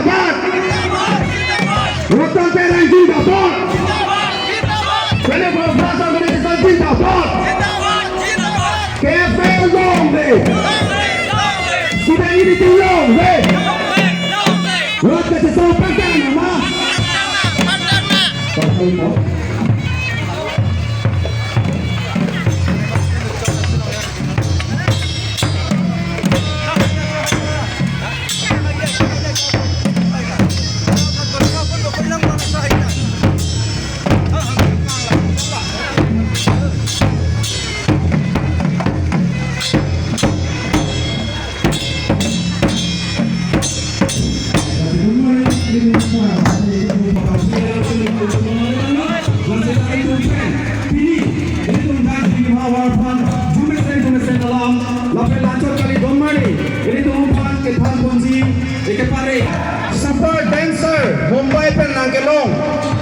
Zindabad. Rotan Perang Zindabad. Senegal Plaza Organization Zindabad. KFL long day. Sudah ini tu long day. Rotan Sesuatu Pangkang nama. Super dancer Mumbai Penangkelong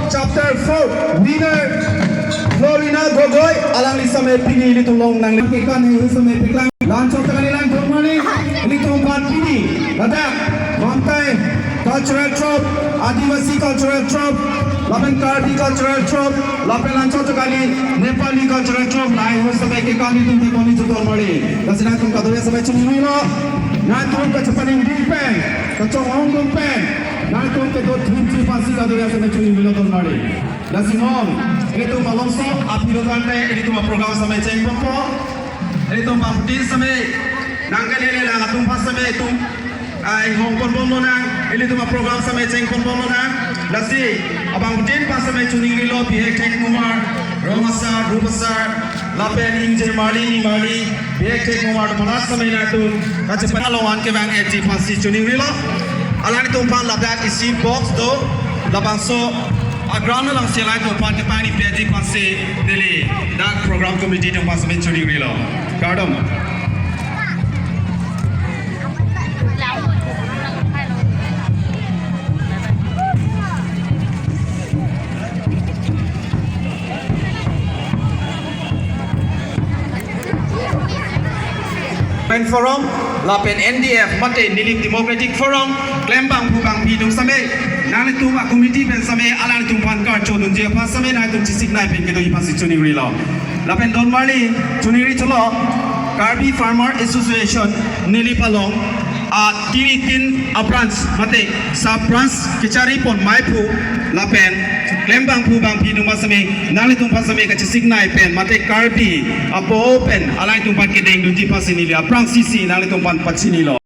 Chapter 4 Winner Florina Gogoy alang lisa may pinili tulong ng likikan ay sa may piklang lansok sa kanilang good morning ilitong pini ladak Mamtay Cultural Troupe Adivasi Cultural Troupe Lapen Karbi Cultural Troupe Lapen lansok sa kani Nepali Cultural Troupe lain sa may kikan itong tiponi tutol mali kasi natong kaduya sa may chumino natong kachapaning dipen kacong Hongkong pen natong kedot himci pasi kaduya sa may chumino tutol mali Lasingom, itu malongso, api logante, itu program sampai cengkong po, itu paputin sampai nangkal ini lah, atung pas sampai itu, Hongkong bomo nang, itu program sampai cengkong bomo nang, lasi, abang putin pas sampai cuning rilo, pihak tek kumar, romasar, rupasar, lapen injer mali, pihak tek kumar, panas sampai natu, kacepan lawan ke bang eti pasi cuning rilo, alang itu pan ladak isi box do, labang so. Ground lang sila ito pagkapani pwede pasi dili dan program committee ng pasame churi rilo. Kardom. Forum, lapen NDF, mate Nilik Democratic Forum, Klembang Pubang Pidung Same, Nanitum a committee pen Same, Alan Tumpan Karcho, Dunja Pasame, Natum Chisik Knife, and Kedo Pasi Chuni Rilo. Lapen Don Marley, Chuni Ritulo, Karbi Farmer Association, Nili Palong, Tiritin a branch, mate, Sub branch, Kicharipon, Maipu, Lapen. Klembang Pubang Pidung Masame, Nalitum Pasame, Chisik Knife, pen, mate Karbi, a Bo pen, Alan Tumpan Kedeng, Dunji Pasinili, a Prang Sisi, Nalitum Pan Pachinilo.